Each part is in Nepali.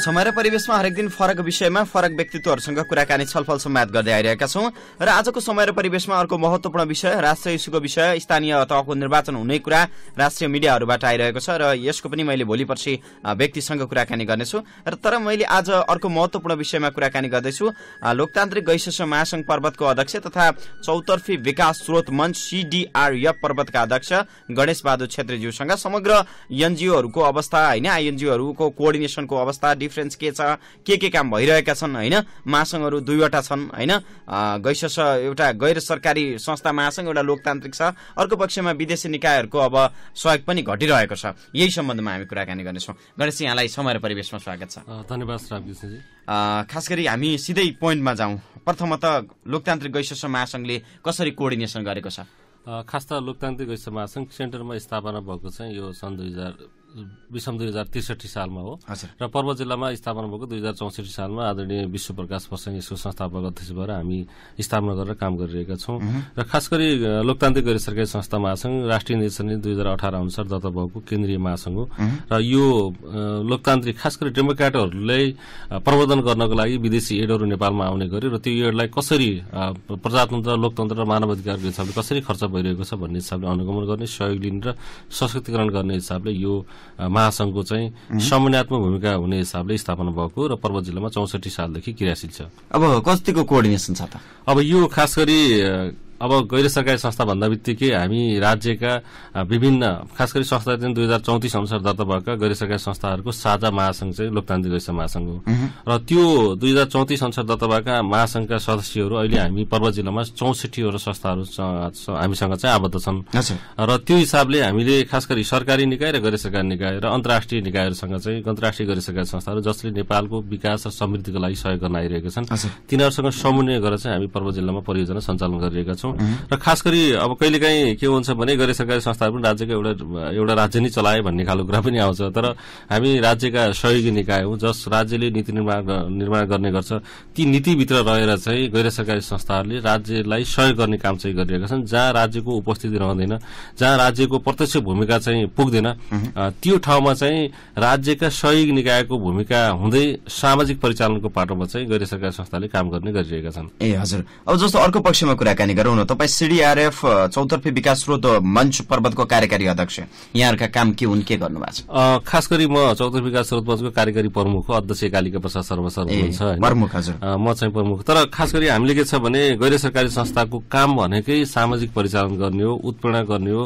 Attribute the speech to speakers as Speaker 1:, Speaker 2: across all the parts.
Speaker 1: समय र परिवेशमा हरेक दिन फरक विषयमा फरक व्यक्तित्वहरूसँग कुराकानी छलफल संवाद गर्दै आइरहेका छौं र आजको समय र परिवेशमा अर्को महत्त्वपूर्ण विषय राष्ट्रिय इस्युको विषय स्थानीय तहको निर्वाचन हुने कुरा राष्ट्रिय मिडियाहरूबाट आइरहेको छ र यसको पनि मैले भोलि पर्सि व्यक्तिसँग कुराकानी गर्नेछु र तर मैले आज अर्को महत्त्वपूर्ण विषयमा कुराकानी गर्दैछु लोकतान्त्रिक गैसस महासंघ पर्वतको अध्यक्ष तथा चौतर्फी विकास स्रोत मञ्च CDRF पर्वतका अध्यक्ष गणेश बहादुर छेत्रीज्यूसँग समग्र एनजिओहरूको अवस्था हैन आईएनजिओहरूको कोअर्डिनेसनको अवस्था डिफरेन्स के छ के काम भइरहेका छन् हैन महासंघहरू दुईवटा छन् हैन गैसस एउटा गैर सरकारी संस्था महासंघ एउटा लोकतान्त्रिक छ अर्को पक्षमा विदेशी निकायहरूको अब सहयोग पनि घटिरहेको छ यही सम्बन्धमा हामी कुराकानी गर्नेछौं गणेश यहाँलाई समय र परिवेशमा स्वागत छ
Speaker 2: धन्यवाद श्रावकृष्णजी
Speaker 1: खास गरी हामी सिधै पोइन्टमा जाउँ प्रथमतः लोकतान्त्रिक गैसस महासंघले कसरी कोअर्डिनेसन गरेको छ
Speaker 2: खास त लोकतान्त्रिक गैसस महासंघ सेन्टरमा स्थापना भएको चाहिँ यो सन् 2063 सालमा हो र पर्वत जिल्लामा स्थापना भएको 2064 सालमा आदरणीय विश्वप्रकाश प्रसाद यसको संस्थापक अध्यक्ष भएर हामी स्थापना गरेर काम गरिरहेका छौं र खास गरी लोकतान्त्रिक गैर सरकारी संस्था महासंघ राष्ट्रिय निर्वाचन 2018 अनुसार दर्ता भएको केन्द्रीय महासंघ हो र यो लोकतान्त्रिक खास गरी डेमोक्रेटहरूलाई प्रवर्धन गर्नको लागि विदेशी एडहरू नेपालमा आउने गरे र त्यो एडलाई कसरी प्रजातन्त्र लोकतन्त्र र मानवाधिकारको हिसाबले कसरी खर्च भइरहेको छ भन्ने हिसाबले अनुगमन गर्ने सहयोग लिने र सशक्तिकरण गर्ने हिसाबले यो महासंघको चाहिँ समन्वयात्मक भूमिका हुने हिसाबले स्थापना भएको र पर्वत जिल्लामा 64 सालदेखि क्रियाशील छ।
Speaker 1: अब कतिको कोअर्डिनेसन छ त?
Speaker 2: अब यो खास गरी अब गैर सरकारी संस्था भन्दा बित्तिकै हामी राज्यका विभिन्न खास गरी संस्था 2034 अनुसार दर्ता भएका गैर सरकारी संस्थाहरूको साझा महासंघ चाहिँ लोकतान्त्रिक गैसस महासंघ हो र त्यो 2034 अनुसार दर्ता भएका महासंघका सदस्यहरू अहिले हामी पर्वत जिल्लामा 64 वटा संस्थाहरू हामीसँग चाहिँ आबद्ध छन् र त्यो हिसाबले हामीले खास गरी सरकारी निकाय र गैर सरकारी निकाय र अन्तर्राष्ट्रिय निकायहरूसँग चाहिँ अन्तर्राष्ट्रिय गैर सरकारी संस्थाहरू जसले नेपालको विकास र समृद्धिको लागि सहयोग गर्न आइरहेका छन् तिनीहरूसँग समन्वय गरेर चाहिँ हामी पर्वत जिल्लामा परियोजना सञ्चालन गरिरहेका छौं र खास गरी अब कहिलेकाहीँ के हुन्छ भने गैर सरकारी संस्थाहरू पनि राज्यको एउटा राज्य नै चलाए भन्ने खालको कुरा पनि आउँछ तर हामी राज्यका सहयोगी निकाय हौं जस राज्यले नीति निर्माण गर्ने गर्छ ती नीतिभित्र रहेर चाहिँ गैर सरकारी संस्थाहरूले राज्यलाई सहयोग गर्ने काम चाहिँ गरिरहेका छन् जहाँ राज्यको उपस्थिति रहँदैन जहाँ राज्यको प्रत्यक्ष भूमिका चाहिँ पुग्दैन त्यो ठाउँमा चाहिँ राज्यका सहयोगी निकायको भूमिका हुँदै सामाजिक परिचालनको पाटोमा चाहिँ गैर सरकारी संस्थाले काम गर्ने गरिरहेका छन्।
Speaker 1: ए हजुर अब जस्तो अर्को पक्षमा कुराकानी गरौँ न तपाई CDRF चौतर्फी विकास स्रोत मञ्च पर्वतको कार्यकारी अध्यक्ष यहाँहरुका काम के हुन् के गर्नु भएको छ?
Speaker 2: खास गरी म चौतर्फी विकास स्रोत मञ्चको कार्यकारी प्रमुख हो अध्यक्ष कालिका प्रसाद शर्मा सर हुनुहुन्छ हैन
Speaker 1: प्रमुख हजुर
Speaker 2: म चाहिँ प्रमुख तर खास गरी हामीले के छ भने गैर सरकारी संस्थाको काम भनेकै सामाजिक परिचालन गर्ने हो उत्प्रेरणा गर्ने हो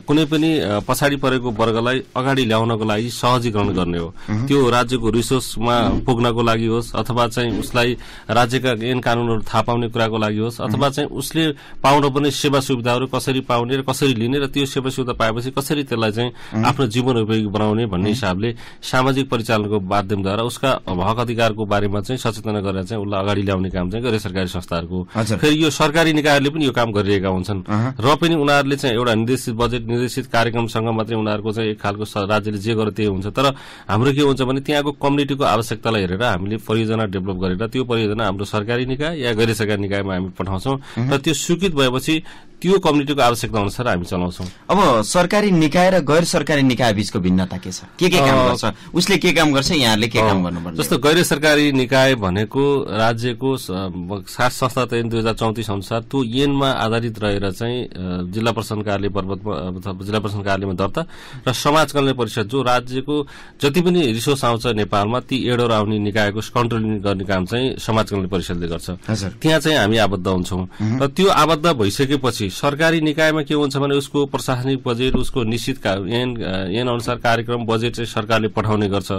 Speaker 2: कुनै पनि पछाडी परेको वर्गलाई अगाडि ल्याउनको लागि सहजीकरण गर्ने हो त्यो राज्यको रिसोर्समा पुग्नको लागि होस् अथवा चाहिँ उसलाई राज्यका ऐन कानूनहरू थाहा पाउने कुराको लागि होस् अथवा चाहिँ उसले पाउन पनि सेवा सुविधाहरू कसरी पाउने र कसरी लिने र त्यो सेवा सुविधा पाएपछि कसरी त्यसलाई चाहिँ आफ्नो जीवन उपयोगी बनाउने भन्ने हिसाबले सामाजिक परिचालनको माध्यमद्वारा उसका हक अधिकारको बारेमा चाहिँ सचेतना गरेर चाहिँ उसलाई अगाडि ल्याउने काम चाहिँ गैर सरकारी संस्थाहरूको फेरि यो सरकारी निकायहरूले पनि यो काम गरिरहेका हुन्छन् र पनि उनीहरूले चाहिँ एउटा निर्देशित बजेट निर्देशित कार्यक्रमसँग मात्रै उनीहरूको चाहिँ एक खालको राज्यले जे गर्यो त्यही हुन्छ तर हाम्रो के हुन्छ भने त्यहाँको कम्युनिटीको आवश्यकतालाई हेरेर हामीले परियोजना डेभलप गरेर त्यो परियोजना हाम्रो सरकारी निकाय या गैर सरकारी निकायमा हामी पठाउँछौं र त्यो स्वीकृत भएपछि त्यो कम्युनिटीको आवश्यकता अनुसार हामी चलाउँछौं।
Speaker 1: अब सरकारी निकाय र गैर सरकारी निकाय बीचको भिन्नता के छ? के काम गर्छ? उसले के काम गर्छ यहाँहरुले के काम गर्नुपर्छ?
Speaker 2: जस्तो गैर सरकारी निकाय भनेको राज्यको खास संस्था 2034 अनुसार त्यो ऐनमा आधारित रहेर चाहिँ जिल्ला प्रशासन कार्यालय पर्वतमा अथवा जिल्ला प्रशासन कार्यालयमा दर्ता र समाज कल्याण परिषद जो राज्यको जति पनि रिसोर्स आउँछ नेपालमा ती एडहरू आउने निकायको कन्ट्रोलिङ गर्ने काम चाहिँ समाज कल्याण परिषदले गर्छ। त्यहाँ चाहिँ हामी आबद्ध हुन्छौं र त्यो आबद्ध भइसकेपछि सरकारी निकायमा के हुन्छ भने उसको प्रशासनिक बजेट उसको निश्चित ऐन अनुसार कार्यक्रम बजेट चाहिँ सरकारले पठाउने गर्छ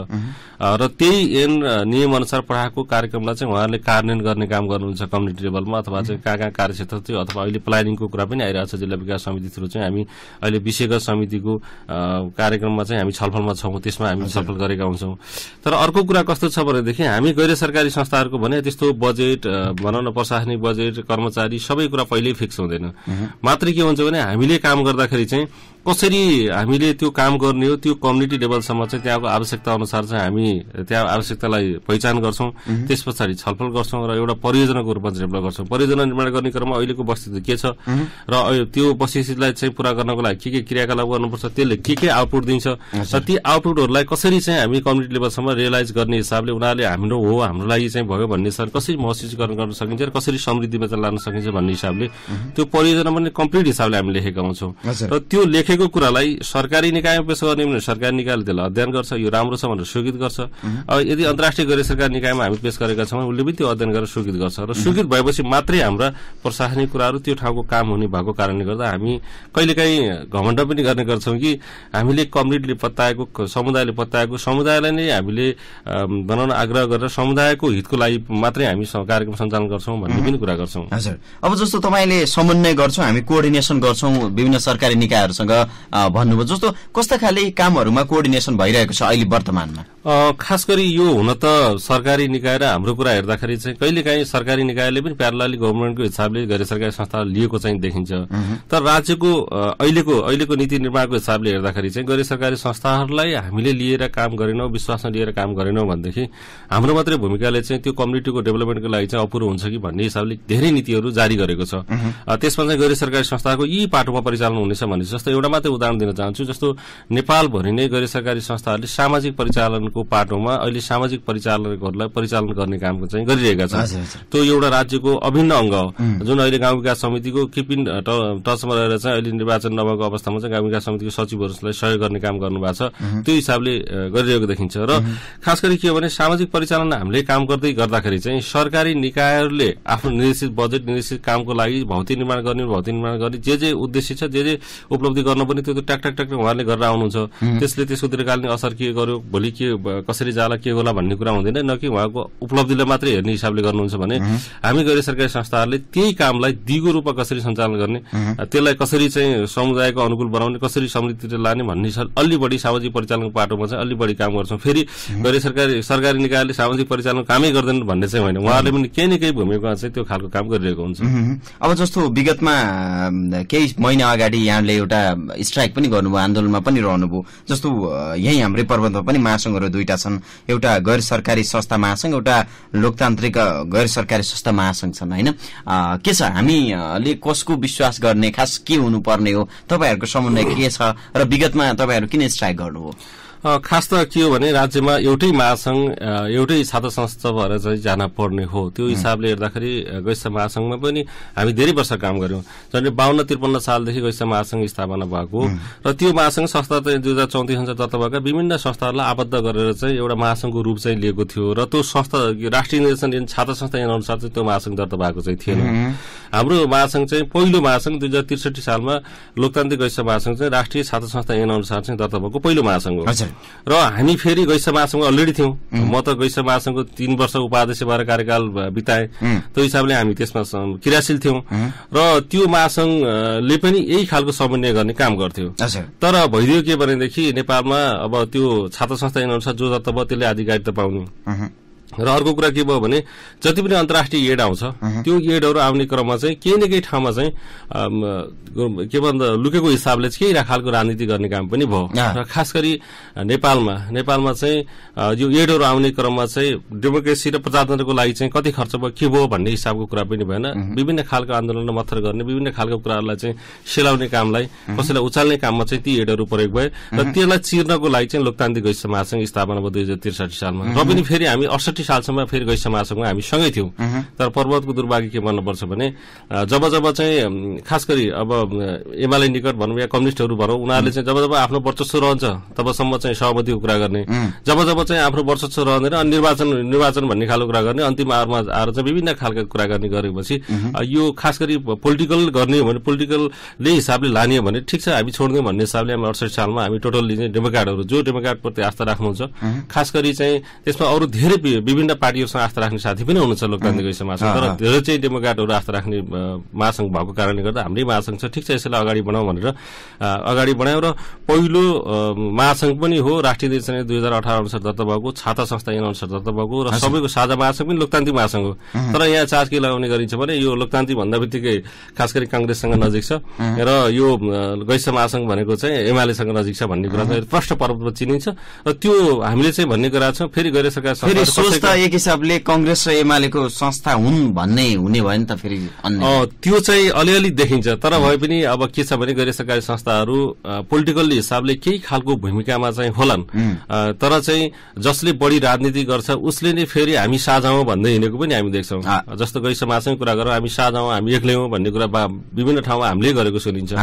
Speaker 2: र त्यही ऐन नियम अनुसार पठाएको कार्यक्रमलाई चाहिँ उहाँहरूले कार्यान्वयन गर्ने काम गर्नुहुन्छ कम्युनिटी लेभलमा अथवा चाहिँ कहाँ कार्यक्षेत्र थियो अथवा अहिले प्लानिङको कुरा पनि आइरहेको छ जिल्ला विकास समिति थ्रु चाहिँ हामी अहिले विषयगत समितिको कार्यक्रममा चाहिँ हामी छलफलमा छौं त्यसमा हामी छलफल गरेका हुन्छौं। तर अर्को कुरा कस्तो छ भनेदेखि हामी गैर सरकारी संस्थाहरूको भने त्यस्तो बजेट भनौं न प्रशासनिक बजेट कर्मचारी सबै कुरा पहिल्यै फिक्स हुँदैन मात्रै के हुन्छ भने हामीले काम गर्दाखेरि चाहिँ कसरी हामीले त्यो काम गर्ने हो त्यो कम्युनिटी लेभलसम्म चाहिँ त्यहाँको आवश्यकता अनुसार चाहिँ हामी त्यहाँ आवश्यकतालाई पहिचान गर्छौं, त्यस पछाडि छलफल गर्छौं र एउटा परियोजनाको रूपमा डेभलप गर्छौं। परियोजना निर्माण गर्ने क्रममा अहिलेको परिस्थिति के छ र त्यो परिस्थितिलाई चाहिँ पूरा गर्नको लागि के क्रियाकलाप गर्नुपर्छ, त्यसले के आउटपुट दिन्छ र ती आउटपुटहरूलाई कसरी चाहिँ हामी कम्युनिटी लेभलसम्म रियलाइज गर्ने हिसाबले उनीहरूले हाम्रो हो, हाम्रो लागि चाहिँ भयो भन्ने सर कसरी महसुसीकरण गर्न सकिन्छ र कसरी समृद्धिमा चाहिँ लान सकिन्छ भन्ने हिसाबले त्यो परियोजना पनि कम्प्लिट हिसाबले हामी लेखेका हुन्छौं। र त्यो लेखेको कुरालाई सरकारी निकायमा पेश गर्ने भने सरकारी निकायले त्यसलाई अध्ययन गर्छ, यो राम्रो छ भनेर स्वीकृत गर्छ। अब यदि अन्तर्राष्ट्रिय गैर सरकारी निकायमा हामी पेश गरेका छौं उसले पनि त्यो अध्ययन गरेर स्वीकृत गर्छ र स्वीकृत भएपछि मात्रै हाम्रा प्रशासनिक कुराहरू त्यो ठाउँको काम हुने भएको कारणले गर्दा हामी कहिलेकाहीँ घमण्ड पनि गर्ने गर्छौं कि हामीले कम्युनिटीले पत्याएको, समुदायले पत्याएको, समुदायलाई नै हामीले बनाउन आग्रह गरेर समुदायको हितको लागि मात्रै हामी कार्यक्रम सञ्चालन गर्छौं भन्ने पनि कुरा गर्छौं।
Speaker 1: हजुर, अब जस्तो तपाईले समन्वय गर्छौं, हामी कोअर्डिनेसन गर्छौं विभिन्न सरकारी निकायहरूसँग भन्नुभयो, जस्तो कस्ता खाले कामहरूमा कोअर्डिनेसन भइरहेको छ अहिले वर्तमानमा?
Speaker 2: खास गरी यो हुन त सरकारी निकाय र हाम्रो कुरा हेर्दाखेरि चाहिँ कहिलेकाहीँ सरकारी निकायले पनि प्यारलली गभर्नमेन्टको हिसाबले गैर सरकारी संस्था लिएको चाहिँ देखिन्छ। तर राज्यको अहिलेको नीति निर्माणको हिसाबले हेर्दाखेरि चाहिँ गैर सरकारी संस्थाहरूलाई हामीले लिएर काम गरेनौं, विश्वासमा लिएर काम गरेनौं भनेदेखि हाम्रो मात्रै भूमिकाले चाहिँ त्यो कम्युनिटीको डेभलपमेन्टको लागि चाहिँ अपुरो हुन्छ कि भन्ने हिसाबले धेरै नीतिहरू जारी गरेको छ। त्यसमा चाहिँ गैर सरकारी संस्थाको यी पाटोमा परिचालन हुनेछ भने जस्तो एउटा मात्रै उदाहरण दिन चाहन्छु। जस्तो नेपालभरि नै गैर सरकारी संस्थाहरूले सामाजिक परिचालनको पाटोमा अहिले सामाजिक परिचालकहरूलाई परिचालन गर्ने काम चाहिँ गरिरहेका छन्। त्यो एउटा राज्यको अभिन्न अंग हो जुन अहिले गाउँ विकास समितिको किपिन टचमा रहेर चाहिँ अहिले निर्वाचन नभएको अवस्थामा चाहिँ गाउँ विकास समितिको सचिवहरूलाई सहयोग गर्ने काम गर्नुभएको छ। त्यो हिसाबले गरिरहेको देखिन्छ। र खास गरी के हो भने सामाजिक परिचालन हामीले काम गर्दाखेरि चाहिँ सरकारी निकायहरूले आफ्नो निर्देशित बजेट, निर्देशित कामको लागि भौतिक निर्माण गर्ने जे उद्देश्य छ, जे उपलब्धि गर्नुपर्ने त्यो ट्याक उहाँहरूले गरेर आउनुहुन्छ। त्यसले त्यसको दीर्घकालीन असर के गर्यो, भोलि के कसरी जाला, के होला भन्ने कुरा हुँदैन, न कि उहाँको उपलब्धिलाई मात्रै हेर्ने हिसाबले गर्नुहुन्छ भने हामी गैर सरकारी संस्थाहरूले त्यही कामलाई दिगो रूपमा कसरी सञ्चालन गर्ने, त्यसलाई कसरी चाहिँ समुदायको अनुकूल बनाउने, कसरी समृद्धितिर लाने भन्ने हिसाबले अलि बढी सामाजिक परिचालनको पाटोमा चाहिँ अलि बढी काम गर्छौं। फेरि गैर सरकारी निकायले सामाजिक परिचालन कामै गर्दैन भन्ने चाहिँ होइन, उहाँहरूले पनि केही न केही भूमिका चाहिँ त्यो खालको काम गरिरहेको हुन्छ।
Speaker 1: अब जस्तो विगतमा केही महिना अगाडि यहाँले एउटा स्ट्राइक पनि गर्नुभयो, आन्दोलनमा पनि रहनुभयो। जस्तो यही हाम्रै पर्वतमा पनि महासंघहरू दुईटा छन्, एउटा गैर सरकारी संस्था महासंघ, एउटा लोकतान्त्रिक गैर सरकारी संस्था महासंघ छन् हैन। के छ, हामीले कसको विश्वास गर्ने, खास के हुनुपर्ने हो, तपाईहरुको समन्वय के छ र विगतमा तपाईहरु किन स्ट्राइक गर्नुभयो?
Speaker 2: खास त के हो भने राज्यमा एउटै महासंघ, एउटै छात्र संस्था भएर चाहिँ जान पर्ने हो। त्यो हिसाबले हेर्दाखेरि गैस महासंघमा पनि हामी धेरै वर्ष काम गर्यौं। झन्डै 52-53 सालदेखि गैस महासंघ स्थापना भएको र त्यो महासंघ संस्था चाहिँ 2034 सालमा दर्ता भएका विभिन्न संस्थाहरूलाई आबद्ध गरेर चाहिँ एउटा महासंघको रूप चाहिँ लिएको थियो र त्यो संस्था राष्ट्रिय निर्देशन छात्र संस्था अनुसार चाहिँ त्यो महासंघ दर्ता भएको चाहिँ थिएन। हाम्रो महासंघ चाहिँ पहिलो महासंघ 2063 सालमा लोकतान्त्रिक गैस महासंघ चाहिँ राष्ट्रिय छात्र संस्था अनुसार चाहिँ दर्ता भएको पहिलो महासंघ हो। र हामी फेरि गैस महासंघ अलरेडी थियौं। म त गैस महासंघको 3 वर्ष उपाध्यक्ष भएर कार्यकाल बिताए। त्यो हिसाबले हामी त्यसमा क्रियाशील थियौं र त्यो महासंघले पनि यही खालको समन्वय गर्ने काम गर्थ्यो। तर भइदियो के भनेदेखि नेपालमा अब त्यो छात्र संस्था अनुसार जो दर्ता भयो त्यसले आधिकारिकता पाउने र अर्को कुरा के भयो भने जति पनि अन्तर्राष्ट्रिय एड आउँछ त्यो एडहरू आउने क्रममा चाहिँ केही न केही ठाउँमा चाहिँ के भन्दा लुकेको हिसाबले केही खालको राजनीति गर्ने काम पनि भयो। र खास गरी नेपालमा चाहिँ यो एडहरू आउने क्रममा चाहिँ डेमोक्रेसी र प्रजातन्त्रको लागि चाहिँ कति खर्च भयो, के भयो भन्ने हिसाबको कुरा पनि भएन। विभिन्न खालको आन्दोलन मत्थर गर्ने, विभिन्न खालको कुराहरूलाई चाहिँ सेलाउने कामलाई, कसैलाई उचाल्ने काममा चाहिँ ती एडहरू प्रयोग भए र त्यसलाई चिर्नको लागि चाहिँ लोकतान्त्रिक गैस महासंघ स्थापना भयो 2063 सालमा। र पनि फेरि हामी 68 सालसम्म फेरि गैस महासंघमा हामी सँगै थियौं। तर पर्वतको दुर्भाग्य के भन्नुपर्छ भने जब चाहिँ खास गरी अब एमाले निकट भनौं या कम्युनिस्टहरू भनौं, उनीहरूले चाहिँ जब आफ्नो वर्चस्व रहन्छ तबसम्म चाहिँ सहमतिको कुरा गर्ने, जब चाहिँ आफ्नो वर्चस्व रहँदैन अनि निर्वाचन भन्ने खालको कुरा गर्ने, अन्तिम आवरमा आएर चाहिँ विभिन्न खालका कुरा गर्ने गरेपछि यो खास गरी पोलिटिकल गर्ने हो भने पोलिटिकलले हिसाबले लाने हो भने ठिक छ हामी छोड्दियौं भन्ने हिसाबले हामी 68 सालमा हामी टोटल्ली चाहिँ डेमोक्रेटहरू जो डेमोक्रेट प्रति आस्था राख्नुहुन्छ, खास गरी चाहिँ त्यसमा अरू धेरै विभिन्न पार्टीहरूसँग आस्था राख्ने साथी पनि हुनुहुन्छ लोकतान्त्रिक गैर महासंघ, तर धेरै चाहिँ डेमोक्रेटहरू आस्था राख्ने महासंघ भएको कारणले गर्दा हाम्रै महासंघ छ, ठिक छ यसलाई अगाडि बढाउँ भनेर अगाडि बढायौँ। र पहिलो महासंघ पनि हो राष्ट्रिय निर्देशन 2018 अनुसार दर्ता भएको, छाता संस्था ऐन अनुसार दर्ता भएको र सबैको साझा महासंघ पनि लोकतान्त्रिक महासंघ हो। तर यहाँ चार्ज के लगाउने गरिन्छ भने यो लोकतान्त्रिक भन्दा बित्तिकै खास गरी कांग्रेससँग नजिक छ र यो गैर महासंघ भनेको चाहिँ एमालेसँग नजिक छ भन्ने कुरा चाहिँ प्रष्ट पर्वतमा चिनिन्छ। र त्यो हामीले चाहिँ भन्ने कुरा छ फेरि गैर सरकार
Speaker 1: फेरि सोच्दा एक हिसाबले कांग्रेस र एमालेको संस्था हुन् भन्ने हुने भयो नि त। फेरि
Speaker 2: त्यो चाहिँ अलिअलि देखिन्छ, तर भए पनि अब के छ भने गैर सरकारी संस्थाहरू पोलिटिकल हिसाबले केही खालको भूमिकामा चाहिँ होलान्, तर चाहिँ जसले बढी राजनीति गर्छ उसले नै फेरि हामी साझा हौं भन्दै हिँडेको पनि हामी देख्छौं। जस्तो गैर समाजसँग कुरा गरौँ, हामी साझा हौं, हामी एक्लै हौं भन्ने कुरा विभिन्न ठाउँमा हामीले गरेको सुनिन्छ।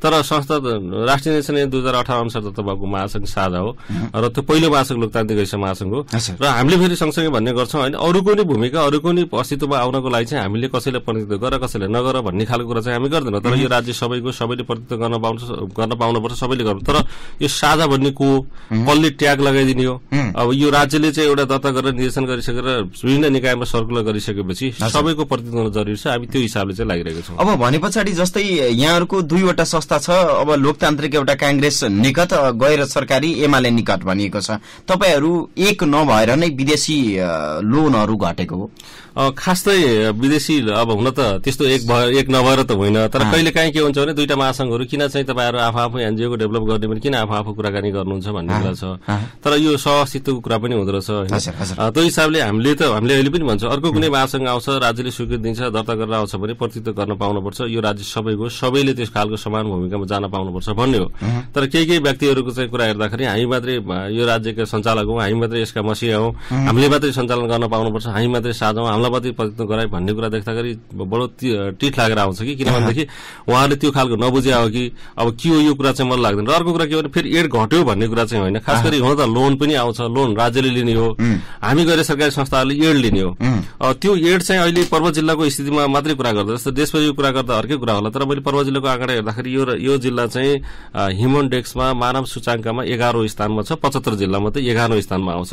Speaker 2: तर संस्था राष्ट्रिय निर्देशन 2018 अनुसार दर्ता भएको महासंघ साझा हो र त्यो पहिलो महासंघ लोकतान्त्रिक गैर महासंघ हो। र हामीले फेरि सँगसँगै भन्ने गर्छौं हैन अरूको नि भूमिका अरूको नि अस्तित्वमा आउनको लागि चाहिँ हामीले कसैलाई प्रतिनिधित्व गर कसैलाई नगर भन्ने खालको कुरा चाहिँ हामी गर्दैनौँ। तर यो राज्य सबैको, सबैले प्रतिनिधित्व गर्न पाउनुपर्छ, सबैले गर्नु। तर यो साझा भन्ने को कसले ट्याग लगाइदिने हो? अब यो राज्यले चाहिँ एउटा दर्ता गरेर निर्देशन गरिसकेर विभिन्न निकायमा सर्कुलर गरिसकेपछि सबैको प्रतिनिधित्व हुन जरुरी छ। हामी त्यो हिसाबले चाहिँ लागिरहेको छौँ।
Speaker 1: अब भने पछाडि जस्तै यहाँहरुको दुईवटा संस्था छ, अब लोकतान्त्रिक एउटा कांग्रेस निकट, गैर सरकारी एमाले निकट भनिएको छ। तपाईहरु एक नभएर नै विदेशी लोनहरु घटेको हो?
Speaker 2: खास चाहिँ विदेशी अब हुन त त्यस्तो एक नभएर त होइन, तर कहिले काहीँ के हुन्छ भने दुईटा महासंघहरु किन चाहिँ तपाईहरु आफू एनजीओ को डेभलप गर्ने भने किन आफू कुराकानी गर्नुहुन्छ भन्ने कुरा छ। तर यो सहअस्तित्वको कुरा पनि हुँदो रहेछ हैन। त्यो हिसाबले हामीले अहिले पनि भन्छ अर्को कुनै महासंघ आउँछ, राज्यले स्वीकृति दिन्छ, दर्ता गरेर आउँछ भने प्रतिनिधित्व गर्न पाउनुपर्छ, यो राज्य सबैको, सबैले त्यस खालको समान भूमिकामा जान पाउनुपर्छ भन्ने हो। तर केही व्यक्तिहरुको चाहिँ कुरा हेर्दाखेरि हामी मात्रै यो राज्यका सञ्चालक हौं, हामी मात्रै यसका मसिया हौं, हामीले मात्रै सञ्चालन गर्न पाउनुपर्छ, हामी मात्रै साझा हौं, हामीलाई मात्रै प्रतिनिधित्व गराइ भन्ने कुरा देख्दाखेरि बडो टिठ लागेर आउँछ कि किनभनेदेखि उहाँले त्यो खालको नबुझे हो कि अब के हो यो कुरा चाहिँ मलाई लाग्दैन। र अर्को कुरा के भने फेरि एड घट्यो भन्ने कुरा चाहिँ होइन। खास गरी हुन त लोन पनि आउँछ, लोन राज्यले लिने हो, हामी गैर सरकारी संस्थाहरूले एड लिने हो। त्यो एड चाहिँ अहिले पर्वत जिल्लाको स्थितिमा मात्रै कुरा गर्दा, जस्तो देशभरिको कुरा गर्दा अर्कै कुरा होला, तर मैले पर्वत जिल्लाको आँकडा हेर्दाखेरि यो जिल्ला चाहिँ ह्युमन डेक्समा मानव सूचाङ्कमा 11औं स्थानमा छ, 75 जिल्लामा त 11औं स्थानमा आउँछ।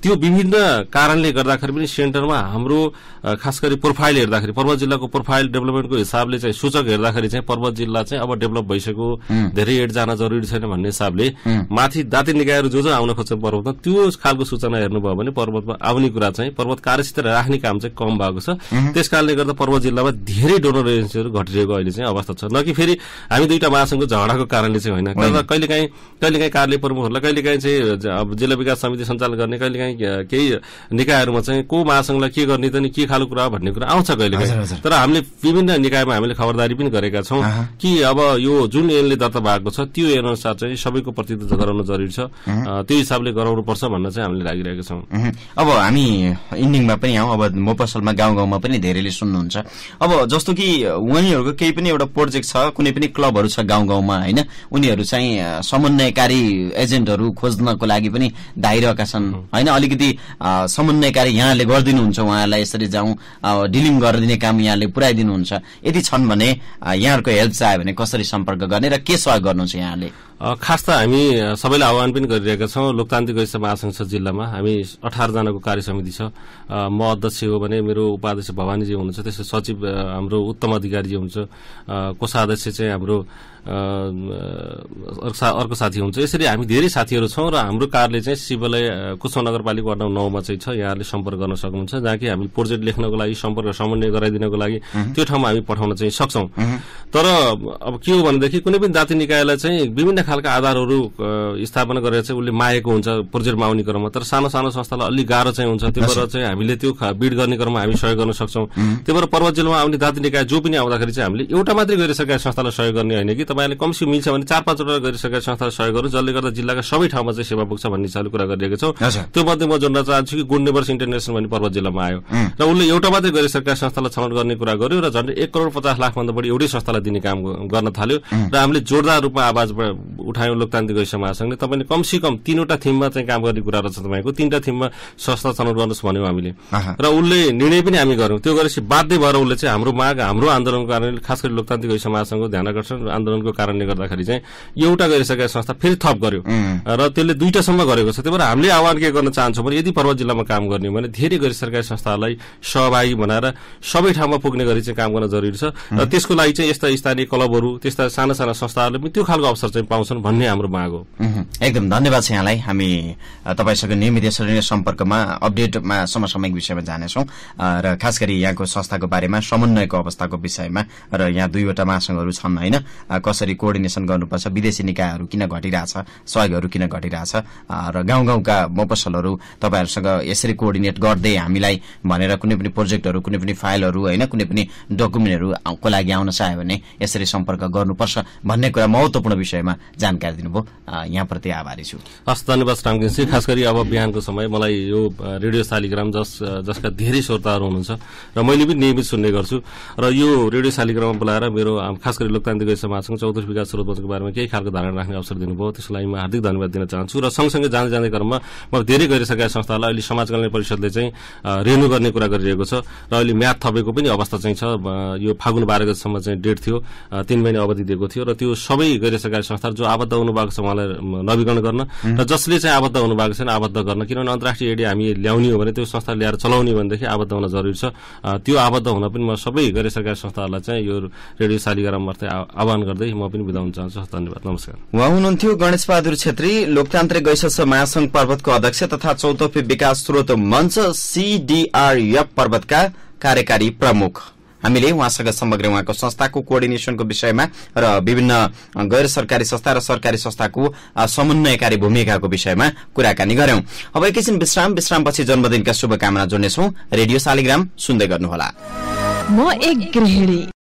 Speaker 2: त्यो विभिन्न कारणले गर्दाखेरि पनि सेन्टरमा हाम्रो खास गरी प्रोफाइल हेर्दाखेरि पर्वत जिल्लाको प्रोफाइल डेभलपमेन्टको हिसाबले चाहिँ सूचक हेर्दाखेरि चाहिँ पर्वत जिल्ला चाहिँ अब डेभलप भइसक्यो, धेरै एड जान जरुरी छैन भन्ने हिसाबले माथि जाति निकायहरू जो आउन खोज्छ पर्वतमा त्यो खालको सूचना हेर्नुभयो भने पर्वतमा आउने कुरा चाहिँ पर्वत कार्यसित राख्ने काम चाहिँ कम भएको छ। त्यसकारणले गर्दा पर्वत जिल्लामा धेरै डोनर एजेन्सीहरू घटिरहेको अहिले चाहिँ अवस्था छ। न कि फेरि हामी दुईटा महासंघको झगडाको कारणले चाहिँ होइन, तर कहिलेकाहीँ कार्यालय प्रमुखहरूलाई कहिलेकाहीँ चाहिँ अब जिल्ला विकास समिति सञ्चालन गर्ने कहिलेकाहीँ केही निकायहरूमा चाहिँ को महासंघलाई के गर्ने त नि के खालको कुरा भन्ने कुरा आउँछ कहिलेकाहीँ। तर हामीले विभिन्न निकायमा हामीले खबरदारी पनि गरेका छौं कि अब यो जुन ऐनले दर्ता भएको छ त्यो ऐन अनुसार चाहिँ सबैको प्रतिनिधित्व गराउन जरुरी छ, त्यो हिसाबले गराउनु पर्छ भन्न चाहिँ हामीले लागिरहेका छौं।
Speaker 1: अब हामी इन्डिङमा पनि आउँ, अब मोपसलमा गाउँमा पनि धेरैले सुन्नुहुन्छ। अब जस्तो कि उनीहरूको केही पनि एउटा प्रोजेक्ट छ, कुनै पनि क्लबहरू छ गाउँमा हैन, उनीहरू चाहिँ समन्वयकारी एजेन्टहरू खोज्नको लागि पनि धाइरहेका छन् हैन। अलिकति समन्वयकारी यहाँले गरिदिनुहुन्छ, उहाँलाई यसरी जाउँ डिलिङ गरिदिने काम यहाँले पुर्याइदिनुहुन्छ, यदि छन् भने यहाँहरूको हेल्प चाह्यो भने कसरी सम्पर्क गर्ने र के सहयोग गर्नुहुन्छ यहाँले?
Speaker 2: खास त हामी सबैलाई आह्वान पनि गरिरहेका छौं। लोकतान्त्रिक गैर महासंघ छ जिल्लामा, हामी 18 जनाको कार्य समिति छ। म अध्यक्ष हो भने मेरो उपाध्यक्ष भवानीजी हुनुहुन्छ, त्यसै सचिव हाम्रो उत्तम अधिकारीजी हुनुहुन्छ, कोषाध्यक्ष चाहिँ हाम्रो अर्को साथी हुन्छ। यसरी हामी धेरै साथीहरू छौं र हाम्रो कार्यालय चाहिँ शिवालय कुशवा नगरपालिका वार्ड 9 मा चाहिँ छ। यहाँले सम्पर्क गर्न सक्नुहुन्छ, जहाँ कि हामी प्रोजेक्ट लेख्नको लागि सम्पर्क समन्वय गराइदिनको लागि त्यो ठाउँमा हामी पठाउन चाहिँ सक्छौं। तर अब के हो भनेदेखि कुनै पनि जाति निकायलाई चाहिँ विभिन्न खालका आधारहरू स्थापना गरेर चाहिँ उसले मागेको हुन्छ प्रोजेक्टमा आउने क्रममा, तर सानो सानो संस्थालाई अलि गाह्रो चाहिँ हुन्छ। त्यो भएर चाहिँ हामीले त्यो बिड गर्ने क्रममा हामी सहयोग गर्न सक्छौं। त्यो भएर पर्वत जिल्लामा आउने जाति निकाय जो पनि आउँदाखेरि चाहिँ हामीले एउटा मात्रै गैर सरकारी संस्थालाई सहयोग गर्ने होइन कि तपाईले कमसी मिल्छ भने 4-5 वटा गैर सरकारी संस्थालाई सहयोग गर्नु, जसले गर्दा जिल्लाका सबै ठाउँमा चाहिँ सेवा पुग्छ भन्ने हिसाबले कुरा गरिरहेका छौं। त्यो मध्ये म जोड्न चाहन्छु कि गुड नेबर्स इन्टरनेशनल भन्ने पर्वत जिल्लामा आयो र उसले एउटा मात्रै गैर सरकारी संस्थालाई छनौट गर्ने कुरा गर्यो र झन्डै 1,50,00,000 भन्दा बढी एउटै संस्थालाई दिने काम गर्न थाल्यो र हामीले जोरदार रूपमा आवाज उठायौं लोकतान्त्रिक गैर महासंघले। तपाईले कमसी कम 3वटा थिममा चाहिँ काम गर्ने कुरा रहेछ, तपाईको 3टा थिममा संस्था छनौट गर्नुस् भन्यौ हामीले र उसले निर्णय पनि हामी गर्यौं। त्यो गरेपछि बाध्य भएर उसले चाहिँ हाम्रो माग, हाम्रो आन्दोलनको कारणले खास गरी लोकतान्त्रिक गैर महासंघको ध्यान आकर्षण आन्दोलन आन्दोलनको कारणले गर्दाखेरि चाहिँ एउटा गैर सरकारी संस्था फेरि थप गर्यो र त्यसले 2टासम्म गरेको छ। त्यही भएर हामीले आह्वान के गर्न चाहन्छौँ भने यदि पर्वत जिल्लामा काम गर्ने हो भने धेरै गैर सरकारी संस्थाहरूलाई सहभागी बनाएर सबै ठाउँमा पुग्ने गरी चाहिँ काम गर्न जरुरी छ र त्यसको लागि चाहिँ यस्ता स्थानीय क्लबहरू त्यस्ता साना साना संस्थाहरूले पनि त्यो खालको अवसर चाहिँ पाउँछन् भन्ने हाम्रो माग हो।
Speaker 1: एकदम धन्यवाद छ यहाँलाई। हामी तपाईसँग नियमित यसरी नै सम्पर्कमा अपडेटमा समसामयिक विषयमा जानेछौँ र खास गरी यहाँको संस्थाको बारेमा समन्वयको अवस्थाको विषयमा र यहाँ 2वटा महासंघहरू छन् होइन, कसरी कोअर्डिनेसन गर्नुपर्छ, विदेशी निकायहरू किन घटिरहेछ, सहयोगहरू किन घटिरहेछ र गाउँ गाउँका मफसलहरू तपाईँहरूसँग यसरी कोअर्डिनेट गर्दै हामीलाई भनेर कुनै पनि प्रोजेक्टहरू कुनै पनि फाइलहरू होइन कुनै पनि डकुमेन्टहरूको लागि आउन चाह्यो भने यसरी सम्पर्क गर्नुपर्छ भन्ने कुरा महत्त्वपूर्ण विषयमा जानकारी दिनुभयो। यहाँप्रति आभारी छु।
Speaker 2: हस्, धन्यवाद रामकृष्ण। खास गरी अब बिहानको समय मलाई यो रेडियो शालिग्राम जसका धेरै श्रोताहरू हुनुहुन्छ र मैले पनि नियमित सुन्ने गर्छु र यो रेडियो शालिग्राममा बोलाएर मेरो खास गरी लोकतान्त्रिक समाजसँग 34 विकास स्रोत मञ्चको बारेमा केही खालको धारणा राख्ने अवसर दिनुभयो, त्यसको लागि म हार्दिक धन्यवाद दिन चाहन्छु। र सँगसँगै जाँदै क्रममा म धेरै गैर सरकारी संस्थालाई अहिले समाज कल्याण परिषदले चाहिँ रेन्यू गर्ने कुरा गरिरहेको छ र अहिले म्याद थपेको पनि अवस्था चाहिँ छ। यो फागुन 12 गतेसम्म चाहिँ डेट थियो, 3 महिना अवधि दिएको थियो र त्यो सबै गैर सरकारी संस्थाहरू जो आबद्ध हुनुभएको छ उहाँलाई नवीकरण गर्न र जसले चाहिँ आबद्ध हुनुभएको छैन आबद्ध गर्न, किनभने अन्तर्राष्ट्रिय एडी हामी ल्याउने हो भने त्यो संस्था ल्याएर चलाउने भनेदेखि आबद्ध हुन जरुरी छ। त्यो आबद्ध हुन पनि म सबै गैर सरकारी संस्थाहरूलाई चाहिँ यो रेडियो शालिग्राम मार्फत आह्वान गर्दै म पनि बिदा हुन चाहन्छु। धन्यवाद, नमस्कार।
Speaker 1: उहाँ हुनुहुन्थ्यो गणेश बहादुर छेत्री, लोकतान्त्रिक गैर महासंघ पर्वतको अध्यक्ष तथा 34 विकास स्रोत मञ्च CDRF पर्वतका कार्यकारी प्रमुख। हामीले उहाँसँग समग्र उहाँको संस्थाको कोअर्डिनेसनको विषयमा र विभिन्न गैर सरकारी संस्था र सरकारी संस्थाको समन्वयकारी भूमिकाको विषयमा कुराकानी गर्यौं। अब एकैछिन विश्रामपछि जन्मदिनका शुभकामना जोड्नेछौं। रेडियो शालिग्राम सुन्दै गर्नुहोला।
Speaker 3: म एक गृहिणी